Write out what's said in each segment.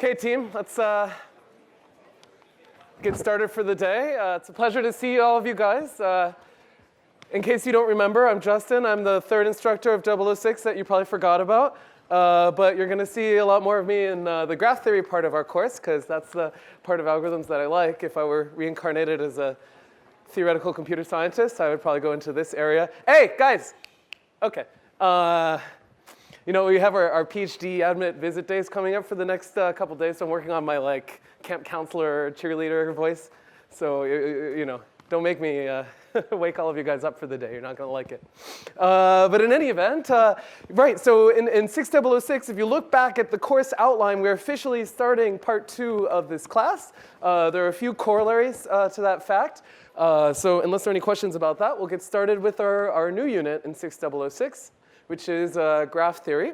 Okay, team, let's get started for the day. It's a pleasure to see all of you guys. In case you don't remember, I'm Justin. I'm the third instructor of 006 that you probably forgot about. But you're going to see a lot more of me in the graph theory part of our course, because that's the part of algorithms that I like. If I were reincarnated as a theoretical computer scientist, I would probably go into this area. Hey, guys! Okay. You know, we have our PhD admit visit days coming up for the next couple days, so I'm working on my camp counselor, cheerleader voice. So, you know, don't make me wake all of you guys up for the day. You're not going to like it. But in any event, right, so in 6006, if you look back at the course outline, we're officially starting part 2 of this class. There are a few corollaries to that fact. So unless there are any questions about that, we'll get started with our new unit in 6006, which is graph theory.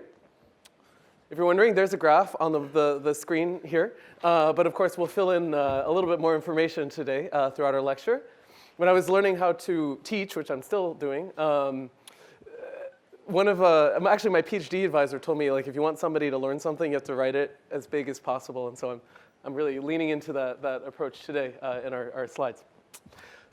If you're wondering, there's a graph on the screen here. But of course, we'll fill in a little bit more information today throughout our lecture. When I was learning how to teach, which I'm still doing, actually my PhD advisor told me, if you want somebody to learn something, you have to write it as big as possible. And so I'm really leaning into that approach today in our slides.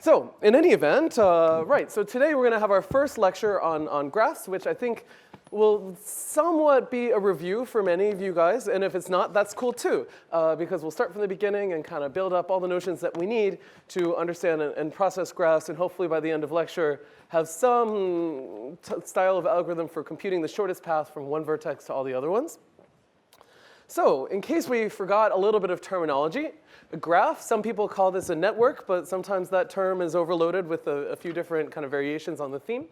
So in any event, right, so today we're going to have our first lecture on graphs, which I think will somewhat be a review for many of you guys. And if it's not, that's cool too, because we'll start from the beginning and kind of build up all the notions that we need to understand and process graphs, and hopefully by the end of lecture have some style of algorithm for computing the shortest path from one vertex to all the other ones. So in case we forgot a little bit of terminology, a graph, some people call this a network, but sometimes that term is overloaded with a few different kind of variations on the theme,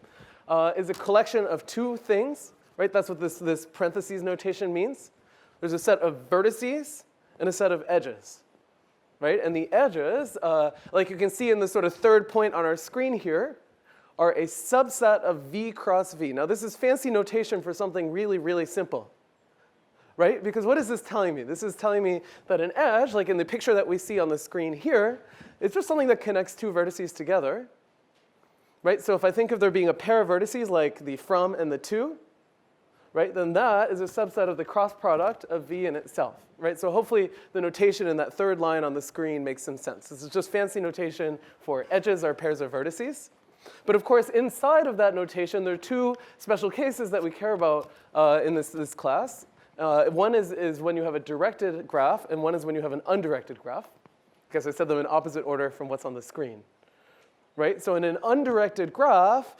is a collection of two things, right? That's what this parentheses notation means. There's a set of vertices and a set of edges, right? And the edges, like you can see in the sort of third point on our screen here, are a subset of V cross V. Now this is fancy notation for something really, really simple. Right? Because what is this telling me? This is telling me that an edge, like in the picture that we see on the screen here, is just something that connects two vertices together. Right? So if I think of there being a pair of vertices like the from and the to, right, then that is a subset of the cross product of V in itself. Right? So hopefully the notation in that third line on the screen makes some sense. This is just fancy notation for edges are pairs of vertices. But of course, inside of that notation, there are two special cases that we care about in this class. One is when you have a directed graph, and one is when you have an undirected graph. Because I said them in opposite order from what's on the screen. Right? So in an undirected graph,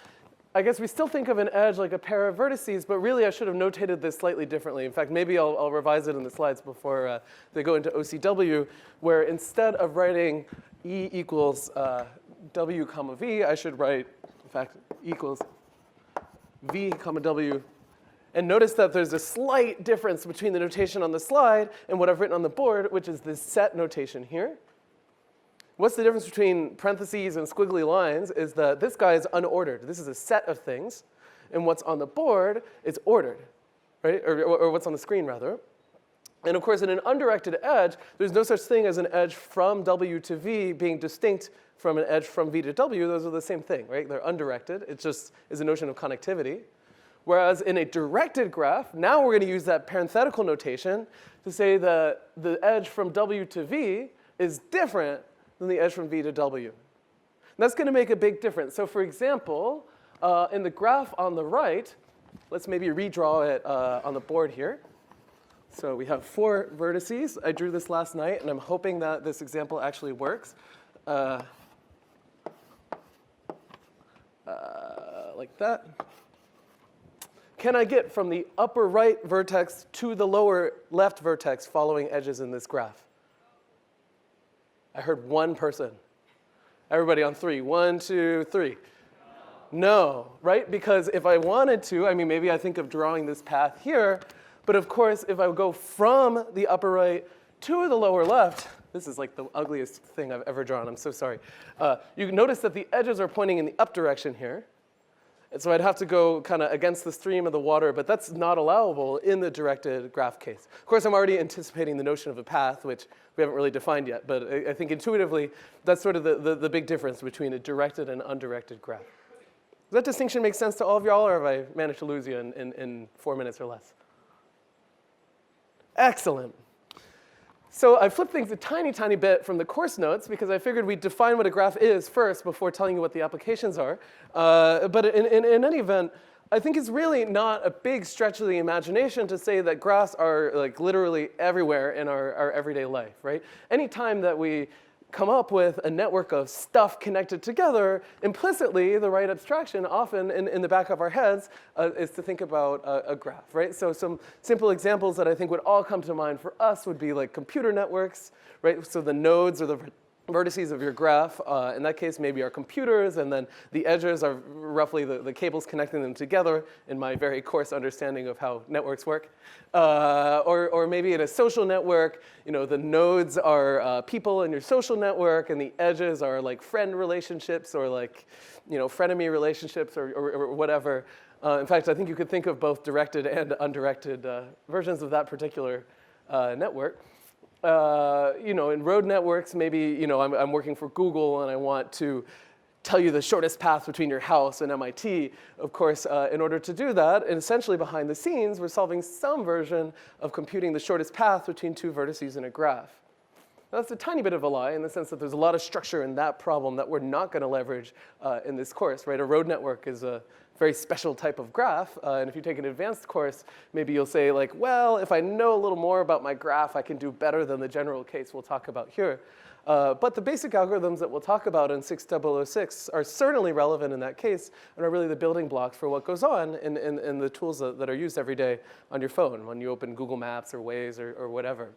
I guess we still think of an edge like a pair of vertices, but really I should have notated this slightly differently. In fact, maybe I'll revise it in the slides before they go into OCW, where instead of writing E equals W comma V, I should write, in fact, equals V comma W. And notice that there's a slight difference between the notation on the slide and what I've written on the board, which is this set notation here. What's the difference between parentheses and squiggly lines is that this guy is unordered. This is a set of things. And what's on the board is ordered, right? Or what's on the screen, rather. And of course, in an undirected edge, there's no such thing as an edge from W to V being distinct from an edge from V to W. Those are the same thing, right? They're undirected. It just is a notion of connectivity. Whereas in a directed graph, now we're going to use that parenthetical notation to say that the edge from W to V is different than the edge from V to W. And that's going to make a big difference. So for example, in the graph on the right, let's maybe redraw it on the board here. So we have 4 vertices. I drew this last night, and I'm hoping that this example actually works. Like that. Can I get from the upper right vertex to the lower left vertex following edges in this graph? I heard one person. Everybody on 3. 1, 2, 3. No, right? Because if I wanted to, I mean, maybe I think of drawing this path here. But of course, if I go from the upper right to the lower left, this is like the ugliest thing I've ever drawn. I'm so sorry. You can notice that the edges are pointing in the up direction here. And so I'd have to go kind of against the stream of the water, but that's not allowable in the directed graph case. Of course, I'm already anticipating the notion of a path, which we haven't really defined yet. But I think intuitively, that's sort of the big difference between a directed and undirected graph. Does that distinction make sense to all of y'all, or have I managed to lose you in 4 minutes or less? Excellent. So I flipped things a tiny, tiny bit from the course notes because I figured we'd define what a graph is first before telling you what the applications are. But in any event, I think it's really not a big stretch of the imagination to say that graphs are like literally everywhere in our everyday life, right? Anytime that we come up with a network of stuff connected together, implicitly, the right abstraction often in the back of our heads is to think about a graph, right? So some simple examples that I think would all come to mind for us would be like computer networks, right? So the nodes or the vertices of your graph, in that case, maybe are computers, and then the edges are roughly the cables connecting them together in my very coarse understanding of how networks work. Or maybe in a social network, the nodes are people in your social network, and the edges are like friend relationships or like, frenemy relationships or whatever. In fact, I think you could think of both directed and undirected versions of that particular network. In road networks, maybe, I'm working for Google and I want to tell you the shortest path between your house and MIT. Of course, in order to do that, and essentially behind the scenes, we're solving some version of computing the shortest path between two vertices in a graph. Now, that's a tiny bit of a lie in the sense that there's a lot of structure in that problem that we're not going to leverage in this course, right? A road network is a very special type of graph, and if you take an advanced course, maybe you'll say like, well, if I know a little more about my graph, I can do better than the general case we'll talk about here. But the basic algorithms that we'll talk about in 6006 are certainly relevant in that case and are really the building blocks for what goes on in the tools that are used every day on your phone when you open Google Maps or Waze or whatever.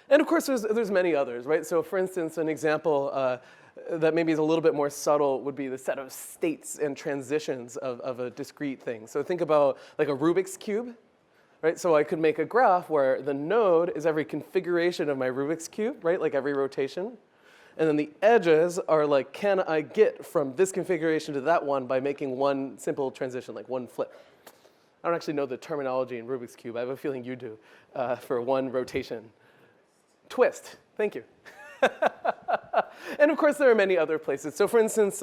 And of course, there's many others, right? So for instance, an example that maybe is a little bit more subtle would be the set of states and transitions of a discrete thing. So think about like a Rubik's Cube, right? So I could make a graph where the node is every configuration of my Rubik's Cube, right? Like every rotation. And then the edges are like, can I get from this configuration to that one by making one simple transition, like one flip? I don't actually know the terminology in Rubik's Cube. I have a feeling you do for one rotation. Twist, thank you. And of course, there are many other places. So for instance,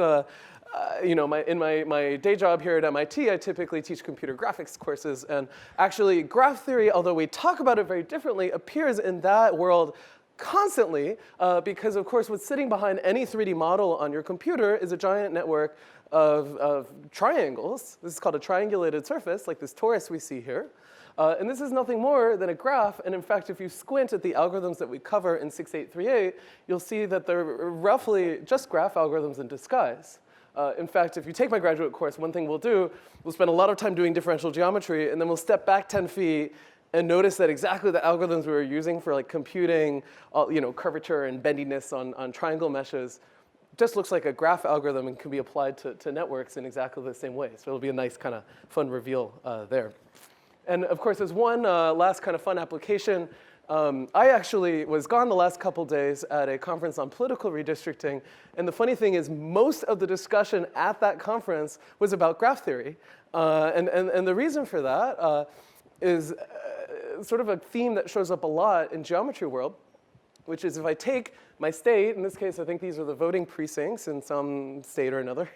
in my day job here at MIT, I typically teach computer graphics courses. And actually, graph theory, although we talk about it very differently, appears in that world constantly because, of course, what's sitting behind any 3D model on your computer is a giant network of triangles. This is called a triangulated surface, like this torus we see here. And this is nothing more than a graph. And in fact, if you squint at the algorithms that we cover in 6838, you'll see that they're roughly just graph algorithms in disguise. In fact, if you take my graduate course, one thing we'll do, we'll spend a lot of time doing differential geometry, and then we'll step back 10 feet and notice that exactly the algorithms we were using for like computing curvature and bendiness on triangle meshes just looks like a graph algorithm and can be applied to networks in exactly the same way. So it'll be a nice kind of fun reveal there. And of course, as one last kind of fun application, I actually was gone the last couple days at a conference on political redistricting. And the funny thing is, most of the discussion at that conference was about graph theory. And the reason for that is sort of a theme that shows up a lot in geometry world, which is if I take my state, in this case, I think these are the voting precincts in some state or another,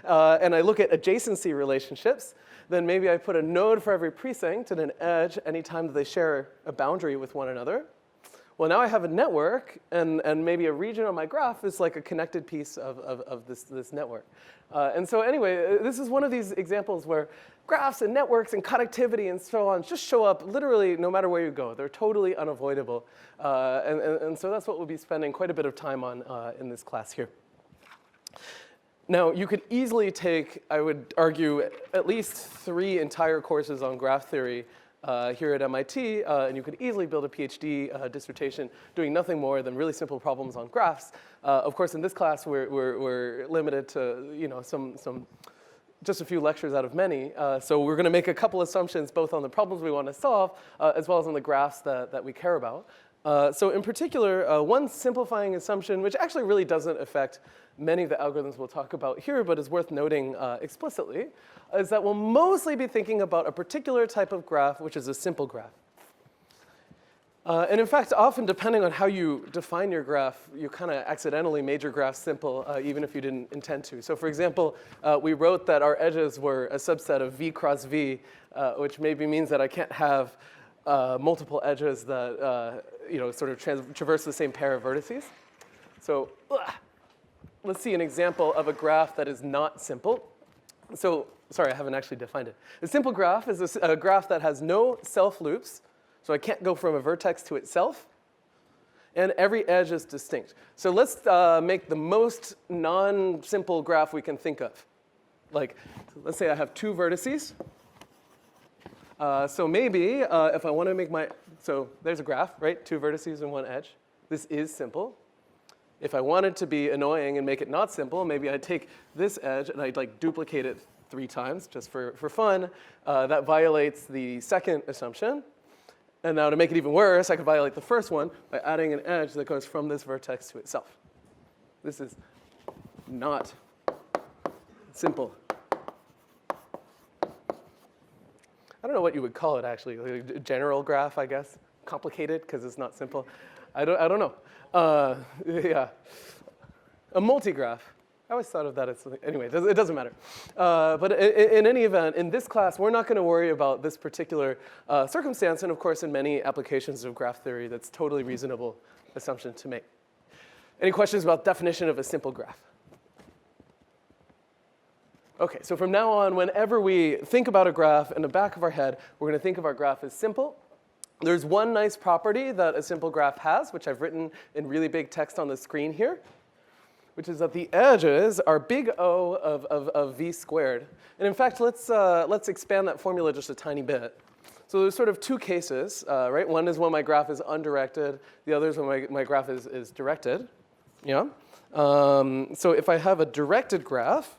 and I look at adjacency relationships, then maybe I put a node for every precinct and an edge anytime that they share a boundary with one another. Well, now I have a network, and maybe a region on my graph is like a connected piece of this network. And so anyway, this is one of these examples where graphs and networks and connectivity and so on just show up literally no matter where you go. They're totally unavoidable. And so that's what we'll be spending quite a bit of time on in this class here. Now, you could easily take, I would argue, at least 3 entire courses on graph theory here at MIT, and you could easily build a PhD dissertation doing nothing more than really simple problems on graphs. Of course, in this class, we're limited to just a few lectures out of many. So we're going to make a couple assumptions both on the problems we want to solve as well as on the graphs that we care about. So in particular, one simplifying assumption, which actually really doesn't affect many of the algorithms we'll talk about here, but is worth noting explicitly, is that we'll mostly be thinking about a particular type of graph, which is a simple graph. And in fact, often depending on how you define your graph, you kind of accidentally made your graph simple, even if you didn't intend to. So for example, we wrote that our edges were a subset of v cross v, which maybe means that I can't have multiple edges that sort of traverse the same pair of vertices. So let's see an example of a graph that is not simple. So sorry, I haven't actually defined it. A simple graph is a graph that has no self loops, so I can't go from a vertex to itself, and every edge is distinct. So let's make the most non-simple graph we can think of. Like, let's say I have two vertices. So maybe if I want to make so there's a graph, right? Two vertices and one edge. This is simple. If I wanted to be annoying and make it not simple, maybe I'd take this edge and I'd like duplicate it 3 times just for fun. That violates the second assumption. And now to make it even worse, I could violate the first one by adding an edge that goes from this vertex to itself. This is not simple. I don't know what you would call it, actually. Like a general graph, I guess. Complicated, because it's not simple. I don't know. Yeah. A multigraph. I always thought of that as something. Anyway, it doesn't matter. But in any event, in this class, we're not going to worry about this particular circumstance. And of course, in many applications of graph theory, that's totally reasonable assumption to make. Any questions about definition of a simple graph? OK, so from now on, whenever we think about a graph in the back of our head, we're going to think of our graph as simple. There's one nice property that a simple graph has, which I've written in really big text on the screen here, which is that the edges are big O of v squared. And in fact, let's expand that formula just a tiny bit. So there's sort of 2 cases, right? One is when my graph is undirected. The other is when my graph is directed. Yeah. So if I have a directed graph,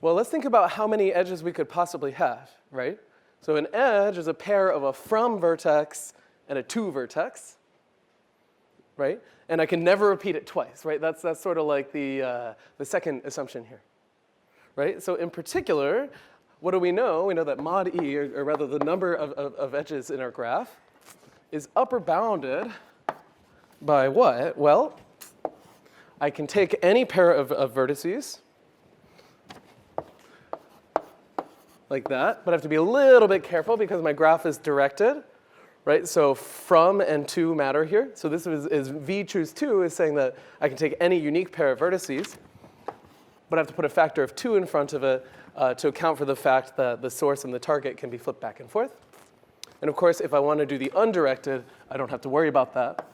well, let's think about how many edges we could possibly have, right? So an edge is a pair of a from vertex and a to vertex, right? And I can never repeat it twice, right? That's sort of like the second assumption here, right? So in particular, what do we know? We know that mod e, or rather the number of edges in our graph, is upper bounded by what? Well, I can take any pair of vertices, like that, but I have to be a little bit careful because my graph is directed, right? So from and to matter here. So this is v choose 2 is saying that I can take any unique pair of vertices, but I have to put a factor of 2 in front of it to account for the fact that the source and the target can be flipped back and forth. And of course, if I want to do the undirected, I don't have to worry about that.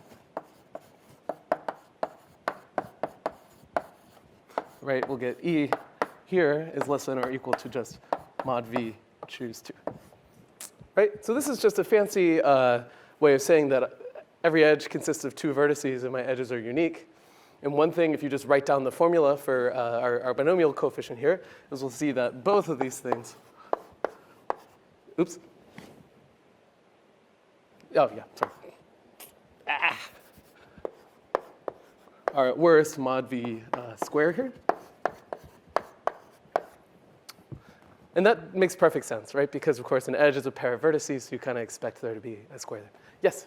Right, we'll get e here is less than or equal to just mod v choose 2. Right? So this is just a fancy way of saying that every edge consists of 2 vertices and my edges are unique. And one thing, if you just write down the formula for our binomial coefficient here, is we'll see that both of these things, oops. Oh, yeah, sorry. Are at worst mod v squared here. And that makes perfect sense, right? Because, of course, an edge is a pair of vertices, so you kind of expect there to be a square there. Yes?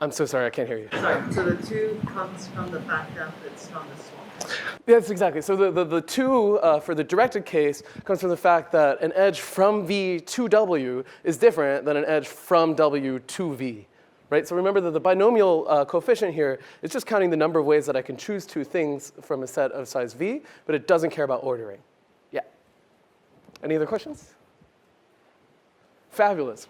I'm so sorry, I can't hear you. Sorry, so the 2 comes from the fact that it's from the swap. Yes, exactly. So the 2 for the directed case comes from the fact that an edge from V to W is different than an edge from W to V. Right? So remember that the binomial coefficient here is just counting the number of ways that I can choose 2 things from a set of size v, but it doesn't care about ordering. Yeah. Any other questions? Fabulous.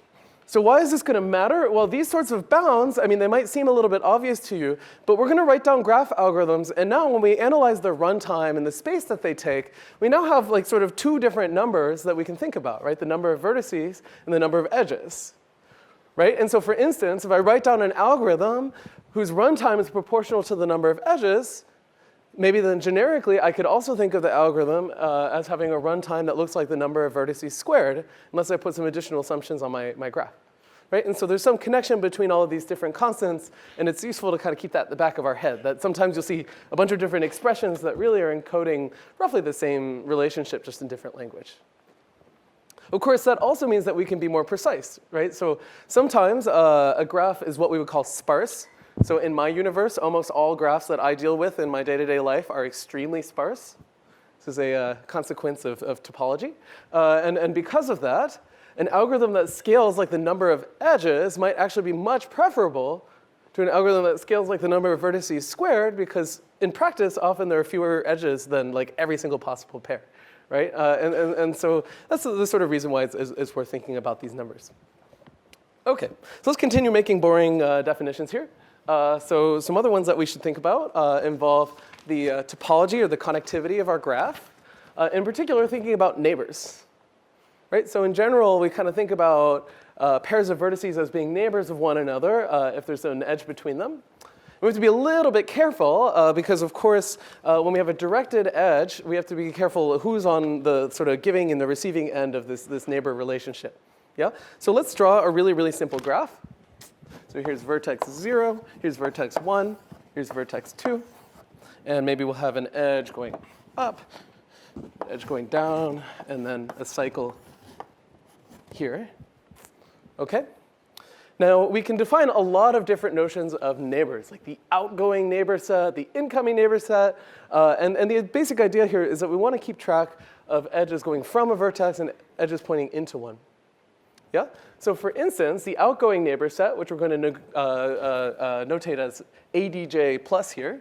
So why is this going to matter? Well, these sorts of bounds, I mean, they might seem a little bit obvious to you, but we're going to write down graph algorithms, and now when we analyze their runtime and the space that they take, we now have like sort of 2 different numbers that we can think about, right? The number of vertices and the number of edges. Right? And so for instance, if I write down an algorithm whose runtime is proportional to the number of edges, maybe then generically I could also think of the algorithm as having a runtime that looks like the number of vertices squared, unless I put some additional assumptions on my graph. Right? And so there's some connection between all of these different constants, and it's useful to kind of keep that at the back of our head, that sometimes you'll see a bunch of different expressions that really are encoding roughly the same relationship, just in different language. Of course, that also means that we can be more precise, right? So sometimes a graph is what we would call sparse, So in my universe, almost all graphs that I deal with in my day-to-day life are extremely sparse. This is a consequence of topology. And because of that, an algorithm that scales like the number of edges might actually be much preferable to an algorithm that scales like the number of vertices squared, because in practice, often there are fewer edges than like every single possible pair, right? And so that's the sort of reason why it's worth thinking about these numbers. Okay, so let's continue making boring definitions here. So some other ones that we should think about involve the topology or the connectivity of our graph. In particular, thinking about neighbors. Right? So in general, we kind of think about pairs of vertices as being neighbors of one another if there's an edge between them. We have to be a little bit careful because, of course, when we have a directed edge, we have to be careful who's on the sort of giving and the receiving end of this neighbor relationship. Yeah? So let's draw a really, really simple graph. So here's vertex 0, here's vertex 1, here's vertex 2, and maybe we'll have an edge going up, edge going down, and then a cycle here. Okay? Now, we can define a lot of different notions of neighbors, like the outgoing neighbor set, the incoming neighbor set, and the basic idea here is that we want to keep track of edges going from a vertex and edges pointing into one. Yeah? So for instance, the outgoing neighbor set, which we're going to notate as ADJ plus here.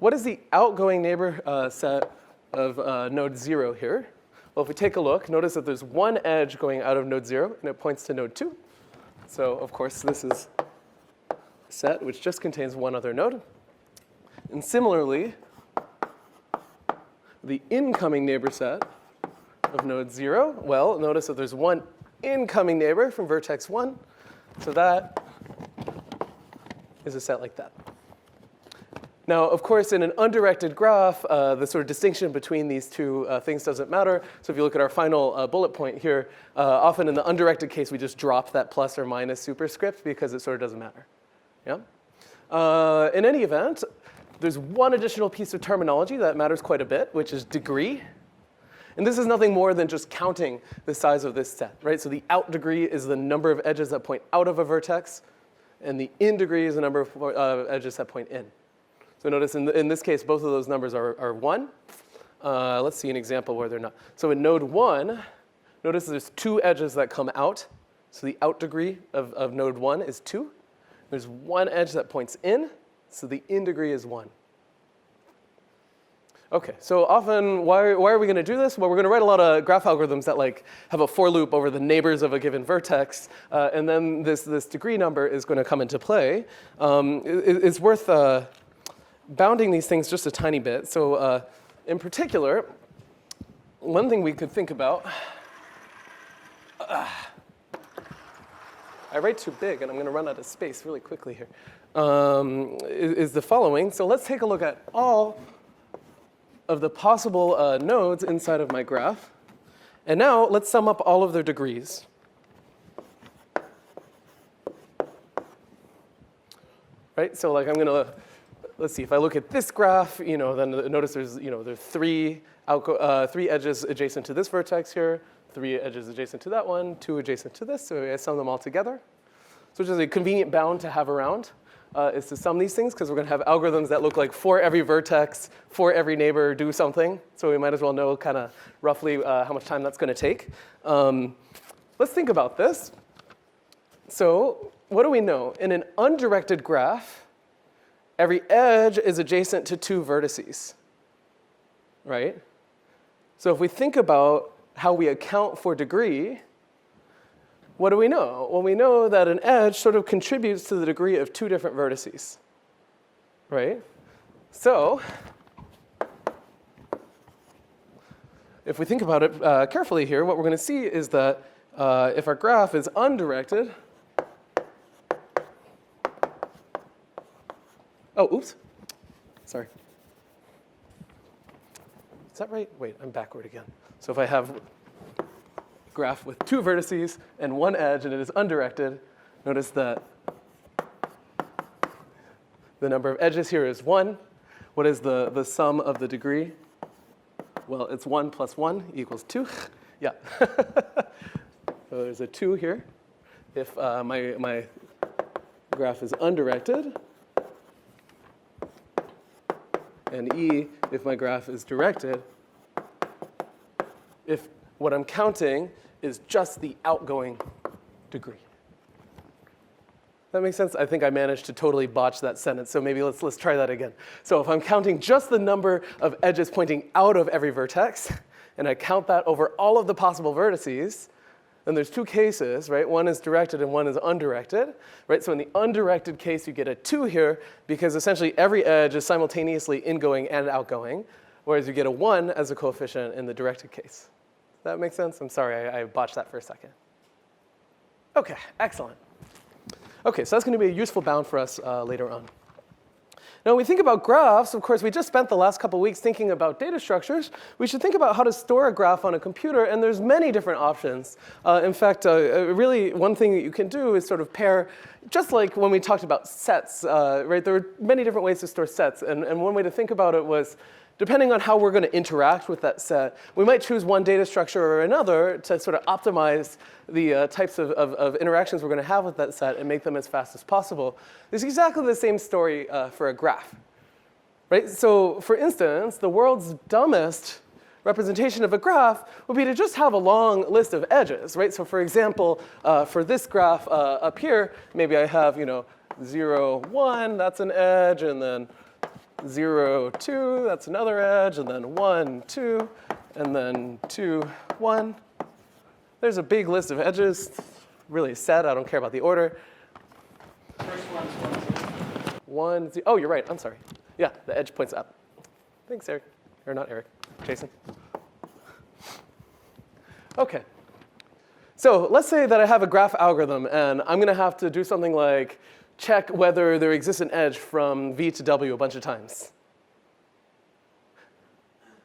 What is the outgoing neighbor set of node 0 here? Well, if we take a look, notice that there's one edge going out of node 0, and it points to node 2. So of course, this is a set which just contains one other node. And similarly, the incoming neighbor set of node 0, well, notice that there's one incoming neighbor from vertex 1. So that is a set like that. Now, of course, in an undirected graph, the sort of distinction between these two things doesn't matter. So if you look at our final bullet point here, often in the undirected case, we just drop that plus or minus superscript because it sort of doesn't matter. Yeah? In any event, there's one additional piece of terminology that matters quite a bit, which is degree. And this is nothing more than just counting the size of this set, right? So the out degree is the number of edges that point out of a vertex, and the in degree is the number of edges that point in. So notice in this case, both of those numbers are 1. Let's see an example where they're not. So in node 1, notice there's 2 edges that come out. So the out degree of node 1 is 2. There's 1 edge that points in, so the in degree is 1. Okay, so often, why are we going to do this? Well, we're going to write a lot of graph algorithms that like have a for loop over the neighbors of a given vertex, and then this degree number is going to come into play. It's worth bounding these things just a tiny bit. So in particular, one thing we could think about, I write too big and I'm going to run out of space really quickly here, is the following. So let's take a look at all of the possible nodes inside of my graph. And now let's sum up all of their degrees. Right, so like I'm going to, let's see, if I look at this graph, then notice there's 3 edges adjacent to this vertex here, 3 edges adjacent to that one, 2 adjacent to this, so I sum them all together. So just a convenient bound to have around is to sum these things, because we're going to have algorithms that look like for every vertex, for every neighbor, do something. So we might as well know kind of roughly how much time that's going to take. Let's think about this. So what do we know? In an undirected graph, every edge is adjacent to 2 vertices, right? So if we think about how we account for degree, what do we know? Well, we know that an edge sort of contributes to the degree of 2 different vertices, right? So if we think about it carefully here, what we're going to see is that if our graph is undirected, oh, oops. Sorry. Is that right? Wait, I'm backward again. So if I have a graph with 2 vertices and 1 edge and it is undirected, notice that the number of edges here is 1. What is the sum of the degree? Well, it's 1 plus 1 equals 2. Yeah. So there's a 2 here. If my graph is undirected, and E if my graph is directed, if what I'm counting is just the outgoing degree. That makes sense? I think I managed to totally botch that sentence, so maybe let's try that again. So if I'm counting just the number of edges pointing out of every vertex, and I count that over all of the possible vertices, then there's two cases, right? One is directed and one is undirected, right? So in the undirected case, you get a 2 here because essentially every edge is simultaneously ingoing and outgoing, whereas you get a 1 as a coefficient in the directed case. Does that make sense? I'm sorry, I botched that for a second. Okay, excellent. Okay, so that's going to be a useful bound for us later on. Now, when we think about graphs, of course, we just spent the last couple weeks thinking about data structures. We should think about how to store a graph on a computer, and there's many different options. In fact, really, one thing that you can do is sort of pair, just like when we talked about sets, right? There are many different ways to store sets, and one way to think about it was, depending on how we're going to interact with that set, we might choose one data structure or another to sort of optimize the types of interactions we're going to have with that set and make them as fast as possible. It's exactly the same story for a graph, right? So for instance, the world's dumbest representation of a graph would be to just have a long list of edges, right? So for example, for this graph up here, maybe I have 0, 1, that's an edge, and then 0, 2, that's another edge, and then 1, 2, and then 2, 1. There's a big list of edges, really a set. I don't care about the order. First one's 1, 0. Oh, you're right. I'm sorry. Yeah, the edge points up. Thanks, Eric. Or not Eric. Jason. OK. So let's say that I have a graph algorithm, and I'm going to have to do something like check whether there exists an edge from V to W a bunch of times.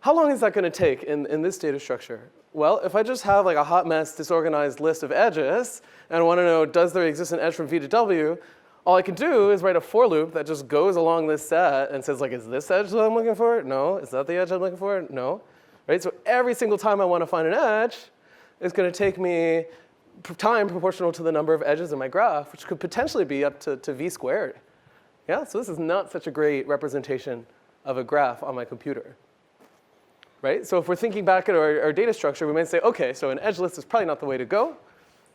How long is that going to take in this data structure? Well, if I just have like a hot mess, disorganized list of edges, and I want to know, does there exist an edge from V to W, all I can do is write a for loop that just goes along this set and says, like, is this edge that I'm looking for? No. Is that the edge I'm looking for? No. Right? So every single time I want to find an edge, it's going to take me time proportional to the number of edges in my graph, which could potentially be up to V squared. Yeah, so this is not such a great representation of a graph on my computer. Right? So if we're thinking back at our data structure, we might say, OK, so an edge list is probably not the way to go.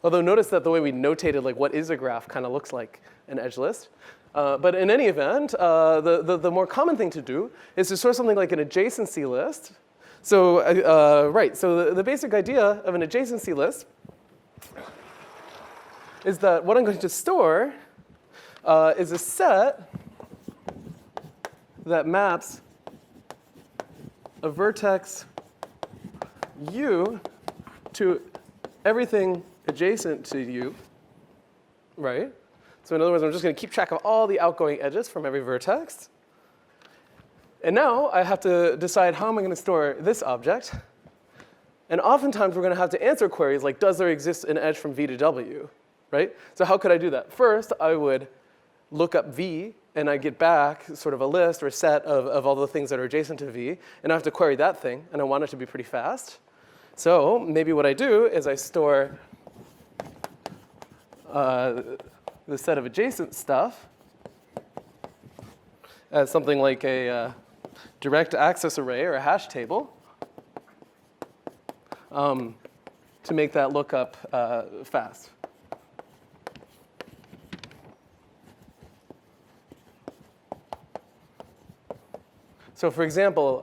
Although notice that the way we notated like what is a graph kind of looks like an edge list. But in any event, the more common thing to do is to store something like an adjacency list. So right, so the basic idea of an adjacency list is that what I'm going to store is a set that maps a vertex U to everything adjacent to U, right? So in other words, I'm just going to keep track of all the outgoing edges from every vertex. And now I have to decide how am I going to store this object. And oftentimes, we're going to have to answer queries like, does there exist an edge from V to W, right? So how could I do that? First, I would look up V, and I get back sort of a list or a set of all the things that are adjacent to V. And I have to query that thing, and I want it to be pretty fast. So maybe what I do is I store the set of adjacent stuff as something like a direct access array or a hash table to make that lookup fast. So for example,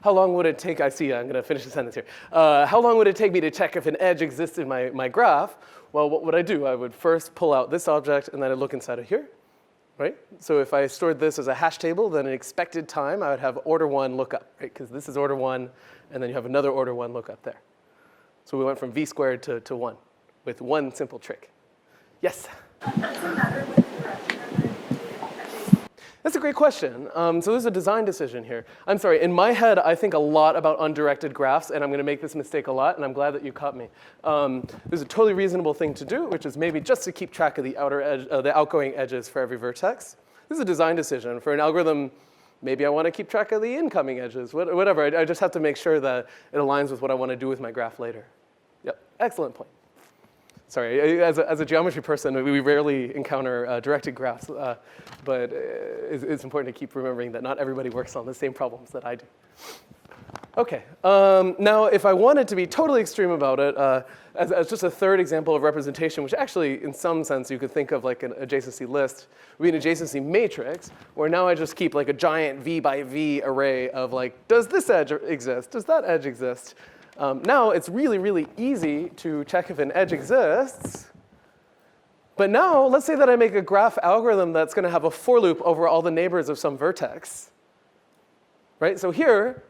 how long would it take, I'm going to finish the sentence here. How long would it take me to check if an edge exists in my graph? Well, what would I do? I would first pull out this object, and then I'd look inside of here, right? So if I stored this as a hash table, then an expected time, I would have order 1 lookup, right? Because this is order 1, and then you have another order 1 lookup there. So we went from V squared to 1 with one simple trick. Yes? Does it matter what direction of the That's a great question. So there's a design decision here. I'm sorry, in my head, I think a lot about undirected graphs, and I'm going to make this mistake a lot, and I'm glad that you caught me. There's a totally reasonable thing to do, which is maybe just to keep track of the outer edge, the outgoing edges for every vertex. This is a design decision. For an algorithm, maybe I want to keep track of the incoming edges, whatever. I just have to make sure that it aligns with what I want to do with my graph later. Yep, excellent point. Sorry, as a geometry person, we rarely encounter directed graphs, but it's important to keep remembering that not everybody works on the same problems that I do. Okay, now if I wanted to be totally extreme about it, as just a third example of representation, which actually in some sense you could think of like an adjacency list, would be an adjacency matrix, where now I just keep like a giant V by V array of like, does this edge exist? Does that edge exist? Now it's really, really easy to check if an edge exists. But now let's say that I make a graph algorithm that's going to have a for loop over all the neighbors of some vertex. Right? So here,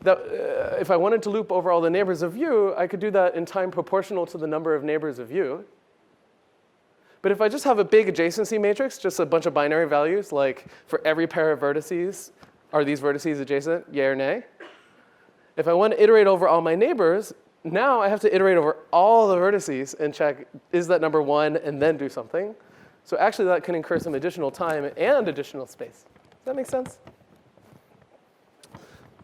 if I wanted to loop over all the neighbors of U, I could do that in time proportional to the number of neighbors of U. But if I just have a big adjacency matrix, just a bunch of binary values, like for every pair of vertices, are these vertices adjacent, yay or nay? If I want to iterate over all my neighbors, now I have to iterate over all the vertices and check, is that number 1, and then do something. So actually that can incur some additional time and additional space. Does that make sense?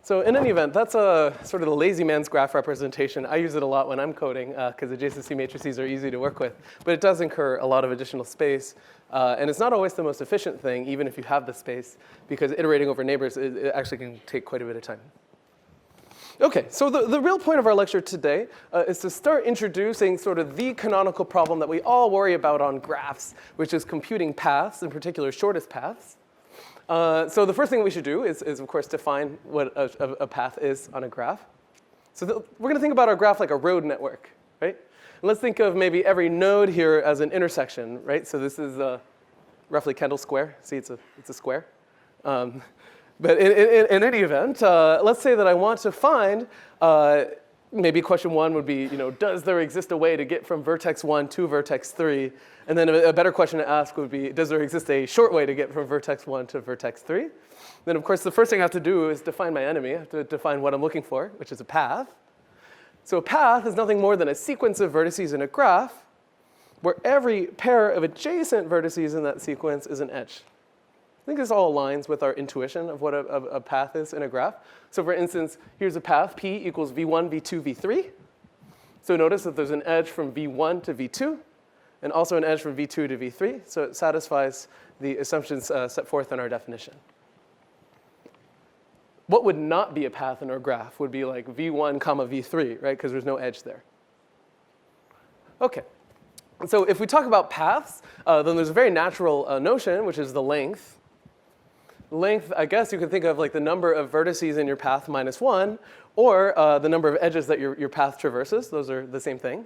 So in any event, that's a sort of the lazy man's graph representation. I use it a lot when I'm coding because adjacency matrices are easy to work with. But it does incur a lot of additional space. And it's not always the most efficient thing, even if you have the space, because iterating over neighbors, it actually can take quite a bit of time. Okay, so the real point of our lecture today is to start introducing sort of the canonical problem that we all worry about on graphs, which is computing paths, in particular shortest paths. So the first thing we should do is of course, define what a path is on a graph. So we're going to think about our graph like a road network, right? And let's think of maybe every node here as an intersection, right? So this is roughly Kendall Square. See, it's a square. But in any event, let's say that I want to find, maybe question 1 would be, does there exist a way to get from vertex 1 to vertex 3? And then a better question to ask would be, does there exist a short way to get from vertex 1 to vertex 3? Then, of course, the first thing I have to do is define my enemy. I have to define what I'm looking for, which is a path. So a path is nothing more than a sequence of vertices in a graph where every pair of adjacent vertices in that sequence is an edge. I think this all aligns with our intuition of what a path is in a graph. So for instance, here's a path, P equals V1, V2, V3. So notice that there's an edge from V1 to V2, and also an edge from V2 to V3. So it satisfies the assumptions set forth in our definition. What would not be a path in our graph would be like V1, comma V3, right? Because there's no edge there. Okay. So if we talk about paths, then there's a very natural notion, which is the length. Length, I guess you could think of like the number of vertices in your path minus 1, or the number of edges that your path traverses. Those are the same thing,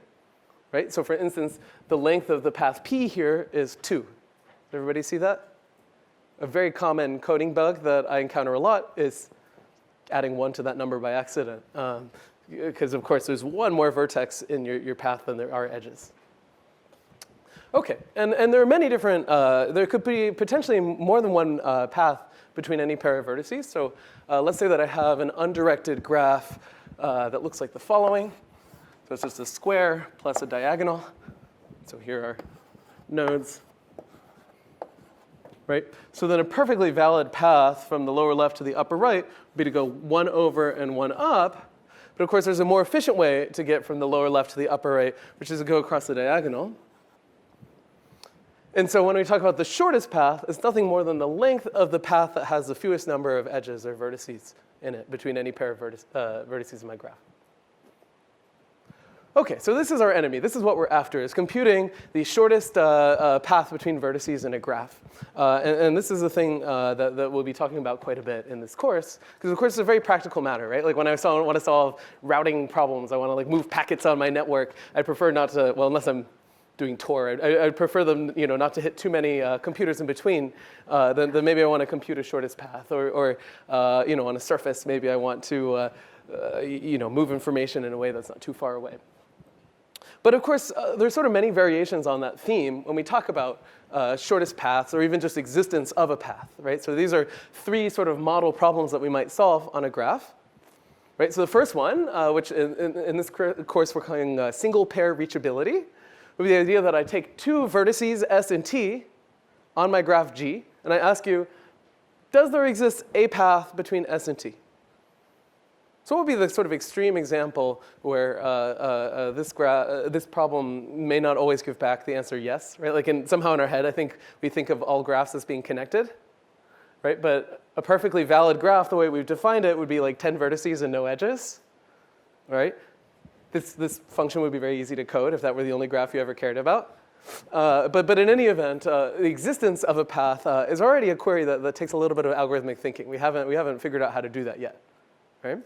right? So for instance, the length of the path P here is 2. Does everybody see that? A very common coding bug that I encounter a lot is adding 1 to that number by accident. Because of course there's one more vertex in your path than there are edges. Okay, and there are many different, there could be potentially more than one path between any pair of vertices. So let's say that I have an undirected graph that looks like the following. So it's just a square plus a diagonal. So here are nodes, right? So then a perfectly valid path from the lower left to the upper right would be to go 1 over and 1 up. But of course, there's a more efficient way to get from the lower left to the upper right, which is to go across the diagonal. And so when we talk about the shortest path, it's nothing more than the length of the path that has the fewest number of edges or vertices in it between any pair of vertices in my graph. Okay, so this is our enemy. This is what we're after, is computing the shortest path between vertices in a graph. And this is the thing that we'll be talking about quite a bit in this course, because of course it's a very practical matter, right? Like when I want to solve routing problems, I want to like move packets on my network. I prefer not to, well, unless I'm doing Tor, I prefer them, not to hit too many computers in between. Then maybe I want to compute a shortest path, or on a surface, maybe I want to, move information in a way that's not too far away. But of course, there's sort of many variations on that theme when we talk about shortest paths, or even just existence of a path, right? So these are 3 sort of model problems that we might solve on a graph. Right? So the first one, which in this course we're calling single pair reachability, would be the idea that I take 2 vertices S and T on my graph G, and I ask you, does there exist a path between S and T? So what would be the sort of extreme example where this problem may not always give back the answer yes, right? Like somehow in our head, I think we think of all graphs as being connected, right? But a perfectly valid graph, the way we've defined it, would be like 10 vertices and no edges, right? This function would be very easy to code if that were the only graph you ever cared about. But in any event, the existence of a path is already a query that takes a little bit of algorithmic thinking. We haven't figured out how to do that yet, right?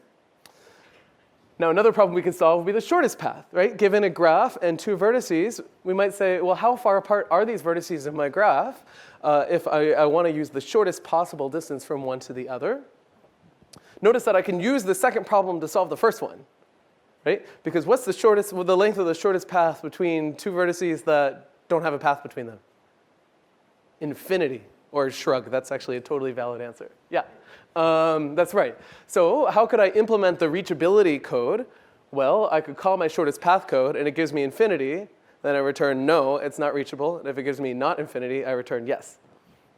Now, another problem we can solve would be the shortest path, right? Given a graph and two vertices, we might say, well, how far apart are these vertices in my graph if I want to use the shortest possible distance from one to the other? Notice that I can use the second problem to solve the first one, right? Because what's the length of the shortest path between two vertices that don't have a path between them? Infinity, or shrug. That's actually a totally valid answer. Yeah. That's right. So how could I implement the reachability code? Well, I could call my shortest path code, and it gives me infinity. Then I return no, it's not reachable. And if it gives me not infinity, I return yes,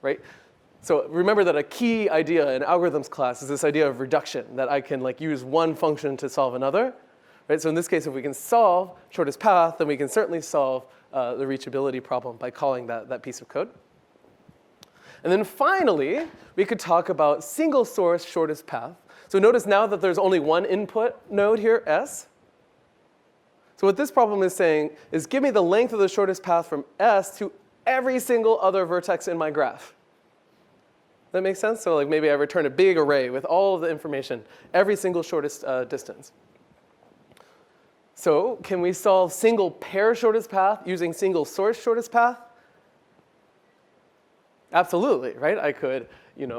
right? So remember that a key idea in algorithms class is this idea of reduction, that I can use one function to solve another, right? So in this case, if we can solve shortest path, then we can certainly solve the reachability problem by calling that piece of code. And then finally, we could talk about single source shortest path. So notice now that there's only one input node here, S. So what this problem is saying is give me the length of the shortest path from S to every single other vertex in my graph. That makes sense? So maybe I return a big array with all of the information, every single shortest distance. So can we solve single pair shortest path using single source shortest path? Absolutely, right? I could,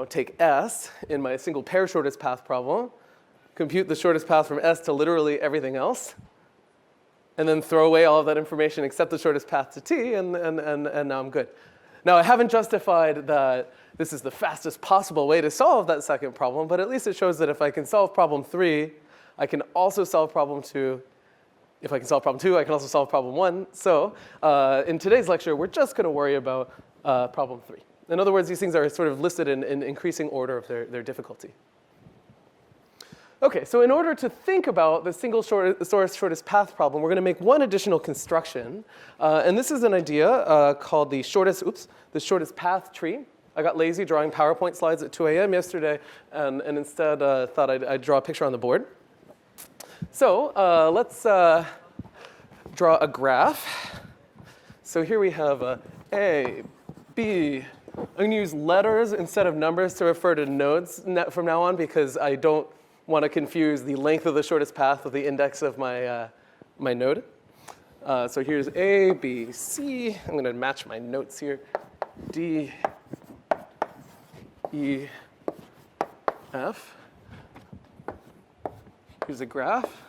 take S in my single pair shortest path problem, compute the shortest path from S to literally everything else, and then throw away all of that information except the shortest path to T, and now I'm good. Now, I haven't justified that this is the fastest possible way to solve that second problem, but at least it shows that if I can solve problem 3, I can also solve problem 2. If I can solve problem 2, I can also solve problem 1. So in today's lecture, we're just going to worry about problem 3. In other words, these things are sort of listed in increasing order of their difficulty. OK, so in order to think about the single source shortest path problem, we're going to make one additional construction. And this is an idea called the shortest path tree. I got lazy drawing PowerPoint slides at 2 a.m. yesterday, and instead thought I'd draw a picture on the board. So let's draw a graph. So here we have A, B. I'm going to use letters instead of numbers to refer to nodes from now on because I don't want to confuse the length of the shortest path with the index of my node. So here's A, B, C. I'm going to match my notes here. D, E, F. Here's a graph.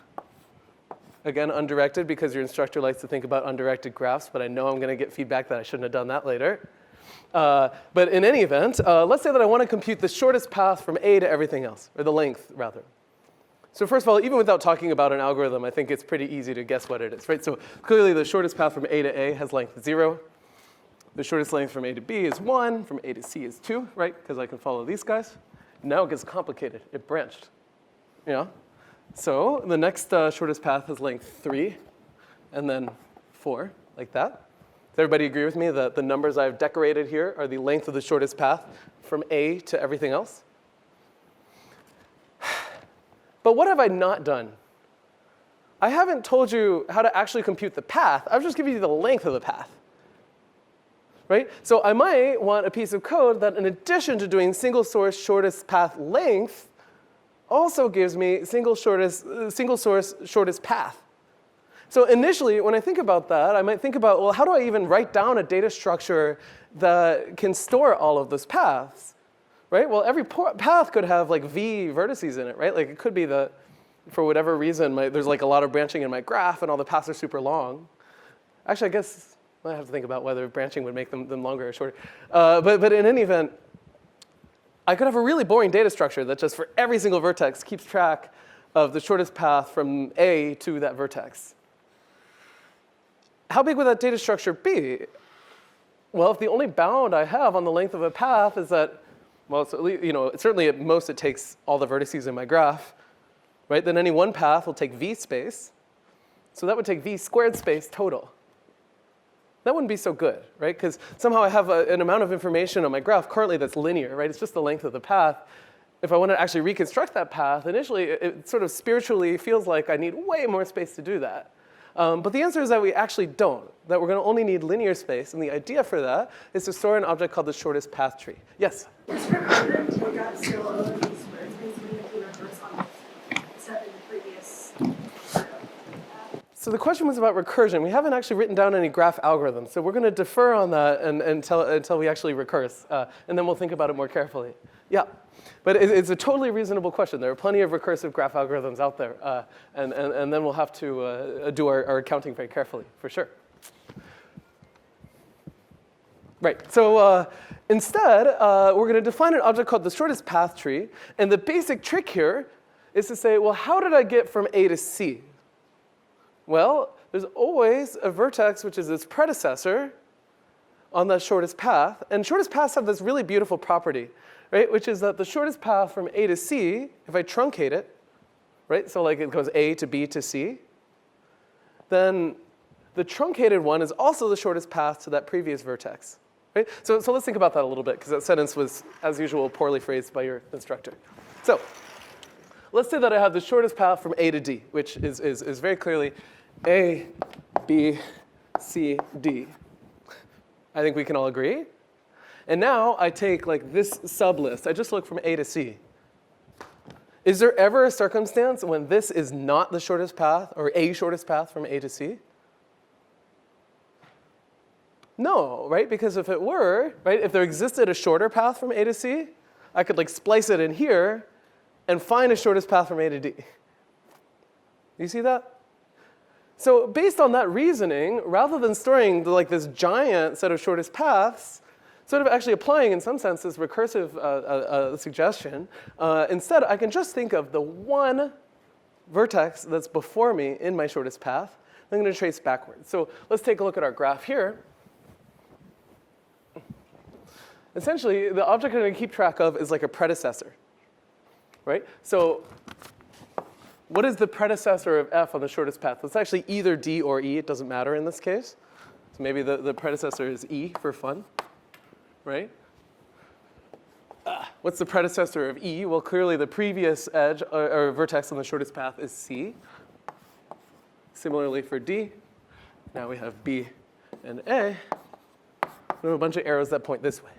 Again, undirected because your instructor likes to think about undirected graphs, but I know I'm going to get feedback that I shouldn't have done that later. But in any event, let's say that I want to compute the shortest path from A to everything else, or the length, rather. So first of all, even without talking about an algorithm, I think it's pretty easy to guess what it is, right? So clearly, the shortest path from A to A has length 0. The shortest length from A to B is 1. From A to C is 2, right? Because I can follow these guys. Now it gets complicated. It branched. So the next shortest path has length 3, and then 4, like that. Does everybody agree with me that the numbers I've decorated here are the length of the shortest path from A to everything else? But what have I not done? I haven't told you how to actually compute the path. I've just given you the length of the path, right? So I might want a piece of code that in addition to doing single source shortest path length also gives me single source shortest path. So initially, when I think about that, I might think about, well, how do I even write down a data structure that can store all of those paths, right? Well, every path could have V vertices in it, right? It could be that for whatever reason, there's a lot of branching in my graph and all the paths are super long. Actually, I guess I have to think about whether branching would make them longer or shorter. But in any event, I could have a really boring data structure that just for every single vertex keeps track of the shortest path from A to that vertex. How big would that data structure be? Well, if the only bound I have on the length of a path is that, well, certainly at most it takes all the vertices in my graph, right? Then any one path will take v space. So that would take v squared space total. That wouldn't be so good, right? Because somehow I have an amount of information on my graph currently that's linear, right? It's just the length of the path. If I want to actually reconstruct that path, initially it sort of spiritually feels like I need way more space to do that. But the answer is that we actually don't, that we're going to only need linear space. And the idea for that is to store an object called the shortest path tree. Yes? Is recursion to graph still a piece where it's basically making reverse on except in the previous So the question was about recursion. We haven't actually written down any graph algorithms. So we're going to defer on that until we actually recurse. And then we'll think about it more carefully. Yeah. But it's a totally reasonable question. There are plenty of recursive graph algorithms out there. And then we'll have to do our accounting very carefully, for sure. Right. So instead, we're going to define an object called the shortest path tree. And the basic trick here is to say, well, how did I get from A to C? Well, there's always a vertex, which is its predecessor on that shortest path. And shortest paths have this really beautiful property, right? Which is that the shortest path from A to C, if I truncate it, right? So like it goes A to B to C, then the truncated one is also the shortest path to that previous vertex, right? So let's think about that a little bit, because that sentence was, as usual, poorly phrased by your instructor. So let's say that I have the shortest path from A to D, which is very clearly A, B, C, D. I think we can all agree. And now I take like this sublist. I just look from A to C. Is there ever a circumstance when this is not the shortest path or a shortest path from A to C? No, right? Because if it were, right, if there existed a shorter path from A to C, I could like splice it in here and find a shortest path from A to D. You see that? So based on that reasoning, rather than storing like this giant set of shortest paths, sort of actually applying in some sense this recursive suggestion, instead I can just think of the one vertex that's before me in my shortest path. I'm going to trace backwards. So let's take a look at our graph here. Essentially, the object I'm going to keep track of is like a predecessor, right? So what is the predecessor of f on the shortest path? It's actually either D or E. It doesn't matter in this case. So maybe the predecessor is E for fun, right? What's the predecessor of E? Well, clearly the previous edge or vertex on the shortest path is C. Similarly for D, now we have B and A. We have a bunch of arrows that point this way,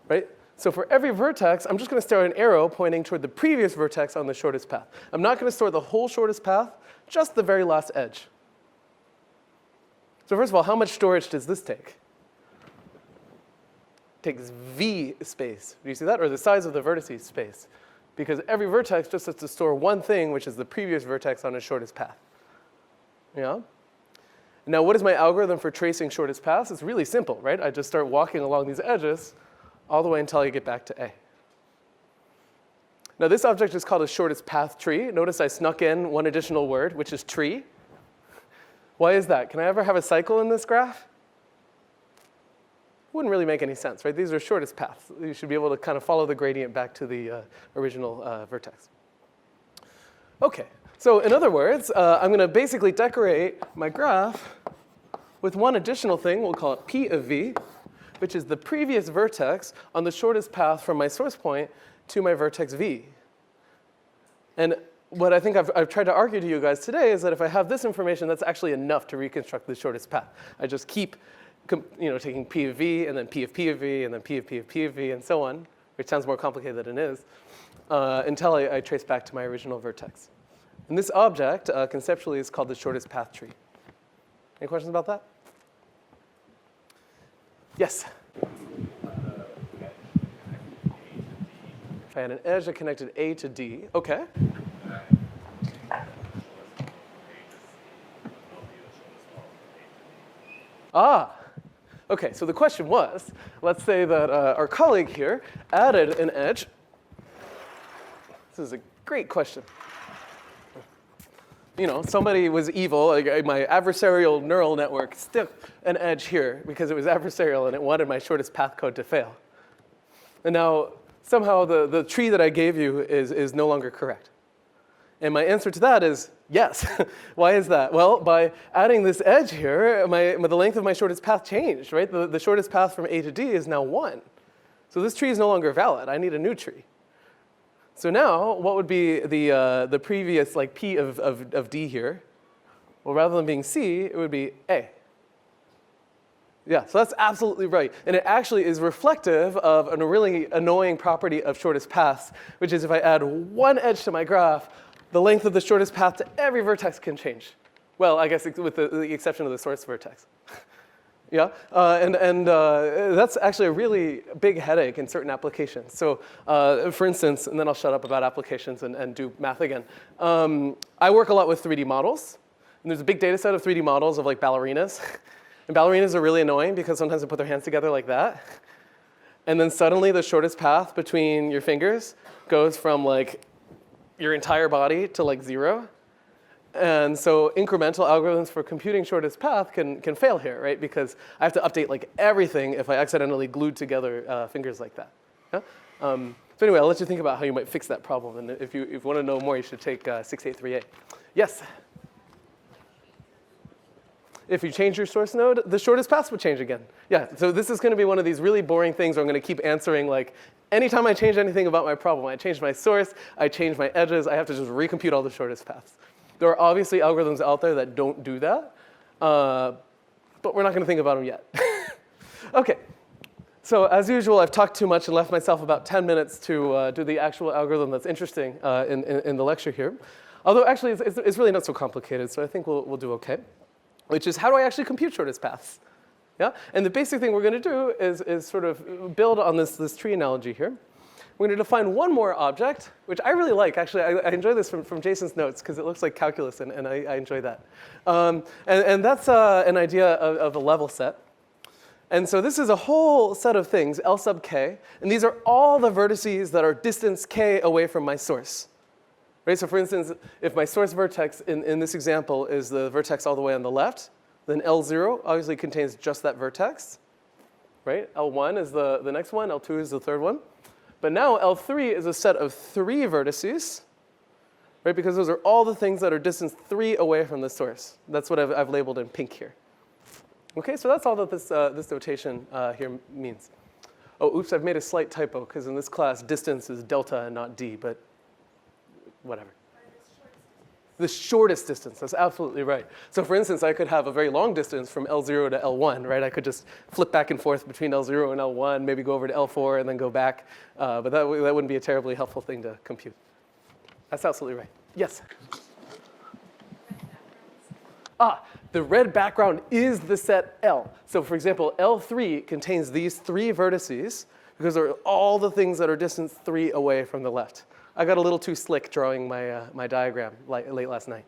right? So for every vertex, I'm just going to stare at an arrow pointing toward the previous vertex on the shortest path. I'm not going to store the whole shortest path, just the very last edge. So first of all, how much storage does this take? It takes V space. Do you see that? Or the size of the vertices space. Because every vertex just has to store one thing, which is the previous vertex on its shortest path. Yeah? Now, what is my algorithm for tracing shortest paths? It's really simple, right? I just start walking along these edges all the way until I get back to A. Now, this object is called a shortest path tree. Notice I snuck in one additional word, which is tree. Why is that? Can I ever have a cycle in this graph? Wouldn't really make any sense, right? These are shortest paths. You should be able to kind of follow the gradient back to the original vertex. OK, so in other words, I'm going to basically decorate my graph with one additional thing. We'll call it P of V, which is the previous vertex on the shortest path from my source point to my vertex V. And what I think I've tried to argue to you guys today is that if I have this information, that's actually enough to reconstruct the shortest path. I just keep taking P of V, and then P of P of V, and then P of P of P of V, and so on, which sounds more complicated than it is, until I trace back to my original vertex. And this object, conceptually, is called the shortest path tree. Any questions about that? Yes? If I had an edge that connected A to D, OK. OK, so the question was, let's say that our colleague here added an edge. This is a great question. Somebody was evil. Like my adversarial neural network stuck an edge here because it was adversarial and it wanted my shortest path code to fail. And now somehow the tree that I gave you is no longer correct. And my answer to that is yes. Why is that? Well, by adding this edge here, the length of my shortest path changed, right? The shortest path from A to D is now 1. So this tree is no longer valid. I need a new tree. So now, what would be the previous like P of D here? Well, rather than being C, it would be A. Yeah, so that's absolutely right. And it actually is reflective of a really annoying property of shortest paths, which is if I add one edge to my graph, the length of the shortest path to every vertex can change. Well, I guess with the exception of the source vertex. Yeah, and that's actually a really big headache in certain applications. So for instance, and then I'll shut up about applications and do math again. I work a lot with 3D models. And there's a big data set of 3D models of like ballerinas. And ballerinas are really annoying because sometimes they put their hands together like that. And then suddenly the shortest path between your fingers goes from like your entire body to like 0. And so incremental algorithms for computing shortest path can fail here, right? Because I have to update like everything if I accidentally glued together fingers like that. Yeah? So anyway, I'll let you think about how you might fix that problem. And if you want to know more, you should take 683A. Yes? If you change your source node, the shortest path would change again. Yeah, so this is going to be one of these really boring things where I'm going to keep answering like, anytime I change anything about my problem, I change my source, I change my edges, I have to just recompute all the shortest paths. There are obviously algorithms out there that don't do that, but we're not going to think about them yet. OK, so as usual, I've talked too much and left myself about 10 minutes to do the actual algorithm that's interesting in the lecture here. Although actually, it's really not so complicated, so I think we'll do OK. Which is, how do I actually compute shortest paths? Yeah? And the basic thing we're going to do is sort of build on this tree analogy here. We're going to define one more object, which I really like. Actually, I enjoy this from Jason's notes, because it looks like calculus, and I enjoy that. And that's an idea of a level set. And so this is a whole set of things, L sub k. And these are all the vertices that are distance k away from my source. Right, so for instance, if my source vertex in this example is the vertex all the way on the left, then L0 obviously contains just that vertex. Right? L1 is the next one, L2 is the third one. But now L3 is a set of 3 vertices, right? Because those are all the things that are distance 3 away from the source. That's what I've labeled in pink here. Okay, so that's all that this notation here means. Oh, oops, I've made a slight typo, because in this class, distance is delta and not d, but whatever. The shortest distance, that's absolutely right. So for instance, I could have a very long distance from L0 to L1, right? I could just flip back and forth between L0 and L1, maybe go over to L4 and then go back. But that wouldn't be a terribly helpful thing to compute. That's absolutely right. Yes? The red background is the set L. So for example, L3 contains these 3 vertices because they're all the things that are distance 3 away from the left. I got a little too slick drawing my diagram late last night.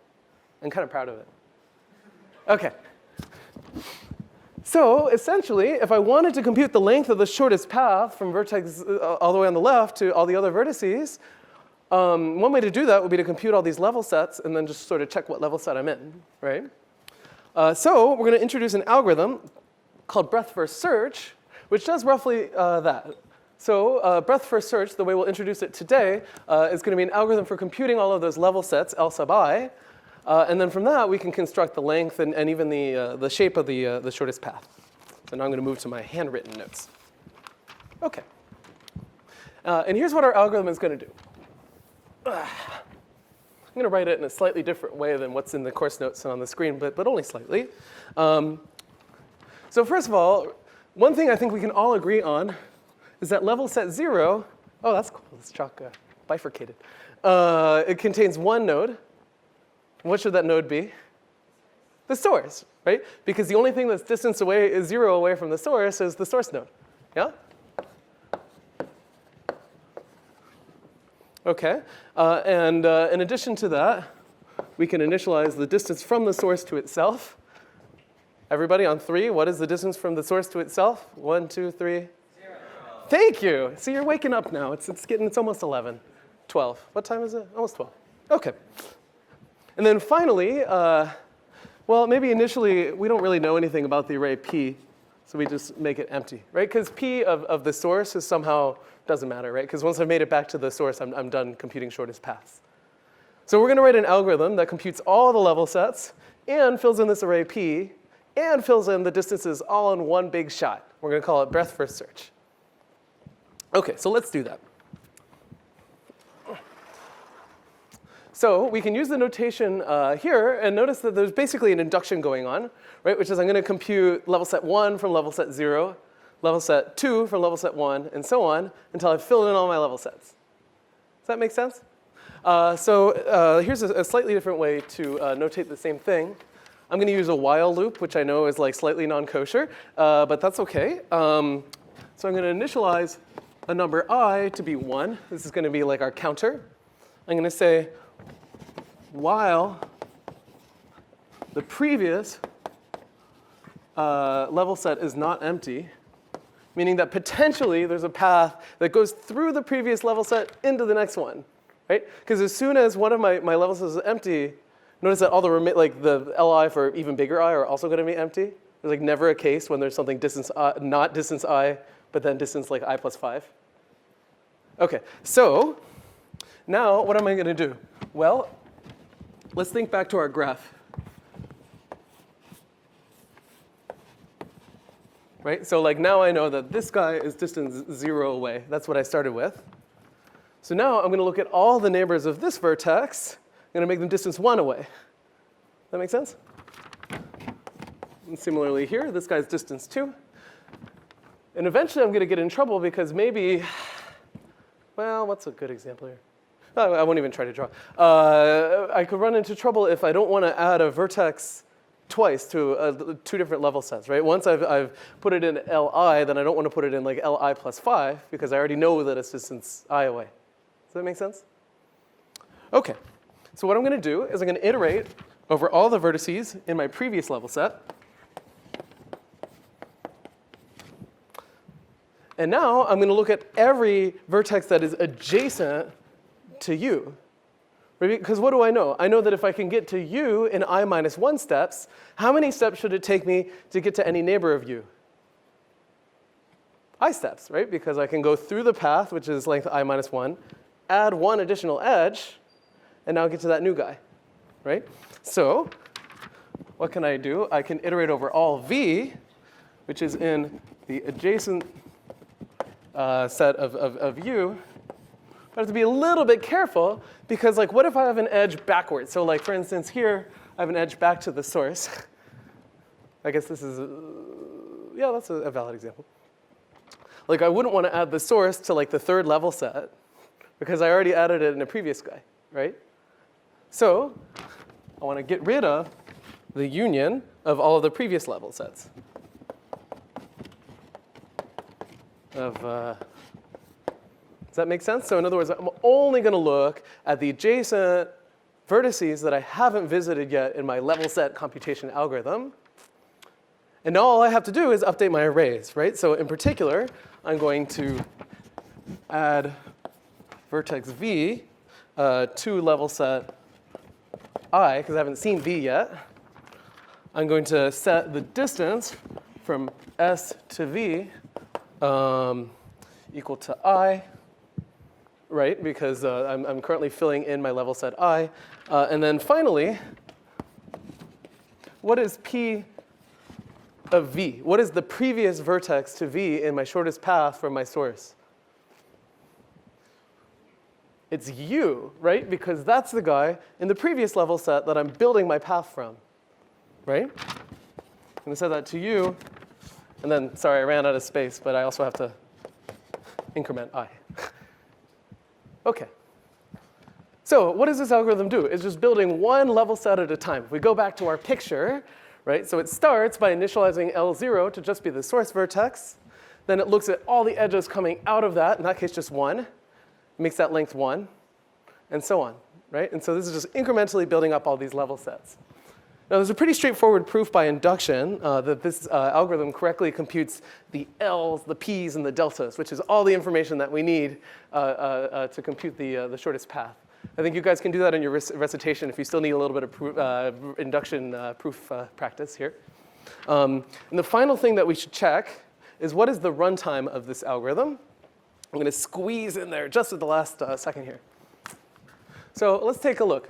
I'm kind of proud of it. OK. So essentially, if I wanted to compute the length of the shortest path from vertex all the way on the left to all the other vertices, one way to do that would be to compute all these level sets and then just sort of check what level set I'm in, right? So we're going to introduce an algorithm called breadth first search, which does roughly that. So breadth first search, the way we'll introduce it today, is going to be an algorithm for computing all of those level sets, L sub I. And then from that, we can construct the length and even the shape of the shortest path. So now I'm going to move to my handwritten notes. OK. And here's what our algorithm is going to do. I'm going to write it in a slightly different way than what's in the course notes and on the screen, but only slightly. So first of all, one thing I think we can all agree on is that level set 0, oh, that's cool. This chalk bifurcated. It contains one node. What should that node be? The source, right? Because the only thing that's distance away is 0 away from the source is the source node. Yeah? OK. And in addition to that, we can initialize the distance from the source to itself. Everybody on 3, what is the distance from the source to itself? 1, 2, 3. 0. Thank you. See, you're waking up now. It's almost 11, 12. What time is it? Almost 12. OK. And then finally, well, maybe initially, we don't really know anything about the array P, so we just make it empty, right? Because P of the source is somehow doesn't matter, right? Because once I've made it back to the source, I'm done computing shortest paths. So we're going to write an algorithm that computes all the level sets and fills in this array P and fills in the distances all in one big shot. We're going to call it breadth first search. OK, so let's do that. So we can use the notation here and notice that there's basically an induction going on, right? Which is I'm going to compute level set 1 from level set 0, level set 2 from level set 1, and so on until I've filled in all my level sets. Does that make sense? Here's a slightly different way to notate the same thing. I'm going to use a while loop, which I know is like slightly non-kosher, but that's OK. So I'm going to initialize a number I to be 1. This is going to be like our counter. I'm going to say while the previous level set is not empty, meaning that potentially there's a path that goes through the previous level set into the next one, right? Because as soon as one of my level sets is empty, notice that all the the li for even bigger I are also going to be empty. There's like never a case when there's something distance not distance I, but then distance like I plus 5. OK, so now what am I going to do? Well, let's think back to our graph. Right? So like now I know that this guy is distance 0 away. That's what I started with. So now I'm going to look at all the neighbors of this vertex. I'm going to make them distance 1 away. That make sense? And similarly here, this guy's distance 2. And eventually I'm going to get in trouble because maybe, well, what's a good example here? Oh, I won't even try to draw. I could run into trouble if I don't want to add a vertex twice to 2 different level sets, right? Once I've put it in Li, then I don't want to put it in like Li plus 5 because I already know that it's distance I away. Does that make sense? OK. So what I'm going to do is I'm going to iterate over all the vertices in my previous level set. And now I'm going to look at every vertex that is adjacent to U. Because what do I know? I know that if I can get to U in I minus 1 steps, how many steps should it take me to get to any neighbor of U? I steps, right? Because I can go through the path, which is length I minus 1, add 1 additional edge, and now get to that new guy, right? So what can I do? I can iterate over all V, which is in the adjacent set of U. But I have to be a little bit careful because like what if I have an edge backwards? So like for instance here, I have an edge back to the source. I guess this is, yeah, that's a valid example. Like I wouldn't want to add the source to like the 3rd level set because I already added it in a previous guy, right? So I want to get rid of the union of all of the previous level sets. Does that make sense? So in other words, I'm only going to look at the adjacent vertices that I haven't visited yet in my level set computation algorithm. And now all I have to do is update my arrays, right? So in particular, I'm going to add vertex V to level set I, because I haven't seen V yet. I'm going to set the distance from S to V equal to I. Right, because I'm currently filling in my level set I. And then finally, what is P of V? What is the previous vertex to V in my shortest path from my source? It's U, right? Because that's the guy in the previous level set that I'm building my path from, right? I'm going to set that to U. And then, sorry, I ran out of space, but I also have to increment I. OK. So what does this algorithm do? It's just building one level set at a time. If we go back to our picture, right? So it starts by initializing L0 to just be the source vertex. Then it looks at all the edges coming out of that, in that case just 1. It makes that length 1, and so on, right? And so this is just incrementally building up all these level sets. Now there's a pretty straightforward proof by induction that this algorithm correctly computes the L's, the P's, and the deltas, which is all the information that we need to compute the shortest path. I think you guys can do that in your recitation if you still need a little bit of proof, induction proof practice here. And the final thing that we should check is what is the runtime of this algorithm. I'm going to squeeze in there just at the last second here. So let's take a look.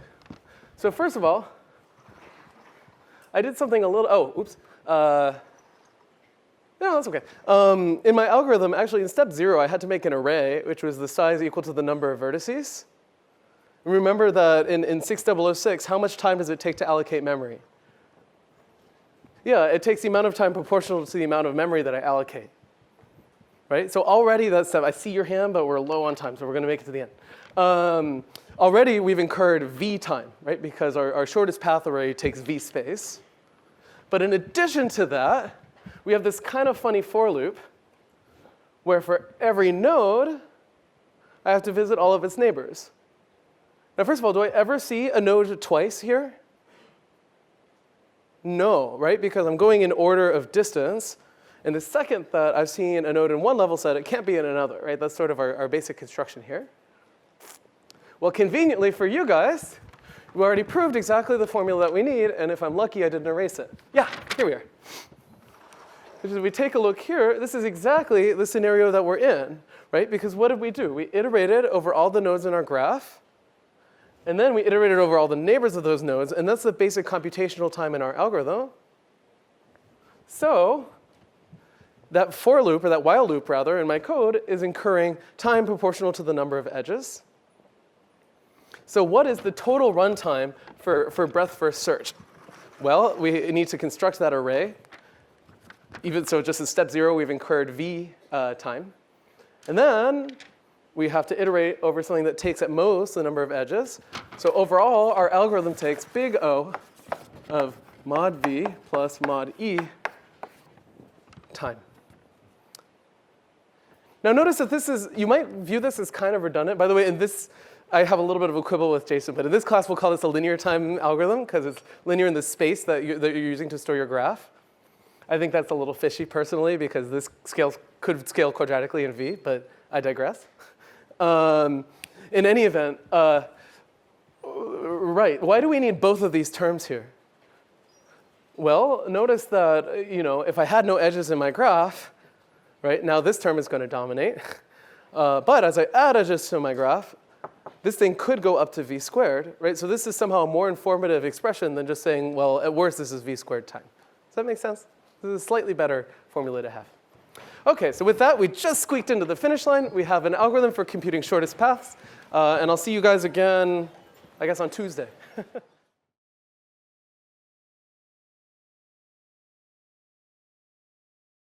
So first of all, I did something a little, oh, oops. No, that's okay. In my algorithm, actually in step 0, I had to make an array, which was the size equal to the number of vertices. Remember that in 6006, how much time does it take to allocate memory? Yeah, it takes the amount of time proportional to the amount of memory that I allocate. Right? So already that's step. I see your hand, but we're low on time, so we're going to make it to the end. Already we've incurred v time, right? Because our shortest path array takes v space. But in addition to that, we have this kind of funny for loop where for every node, I have to visit all of its neighbors. Now, first of all, do I ever see a node twice here? No, right? Because I'm going in order of distance. And the second that I've seen a node in one level set, it can't be in another, right? That's sort of our basic construction here. Well, conveniently for you guys, we already proved exactly the formula that we need. And if I'm lucky, I didn't erase it. Yeah, here we are. If we take a look here, this is exactly the scenario that we're in, right? Because what did we do? We iterated over all the nodes in our graph. And then we iterated over all the neighbors of those nodes. And that's the basic computational time in our algorithm. So that for loop, or that while loop, rather, in my code is incurring time proportional to the number of edges. So what is the total runtime for breadth first search? Well, we need to construct that array. Even so, just in step 0, we've incurred v time. And then we have to iterate over something that takes at most the number of edges. So overall, our algorithm takes big O of mod v plus mod e time. Now notice that this is, you might view this as kind of redundant. By the way, in this, I have a little bit of a quibble with Jason, but in this class, we'll call this a linear time algorithm because it's linear in the space that you're using to store your graph. I think that's a little fishy personally because this could scale quadratically in V, but I digress. In any event, right, why do we need both of these terms here? Well, notice that, if I had no edges in my graph, right, now this term is going to dominate. But as I add edges to my graph, this thing could go up to v squared, right? So this is somehow a more informative expression than just saying, well, at worst, this is v squared time. Does that make sense? This is a slightly better formula to have. OK, so with that, we just squeaked into the finish line. We have an algorithm for computing shortest paths. And I'll see you guys again, I guess, on Tuesday.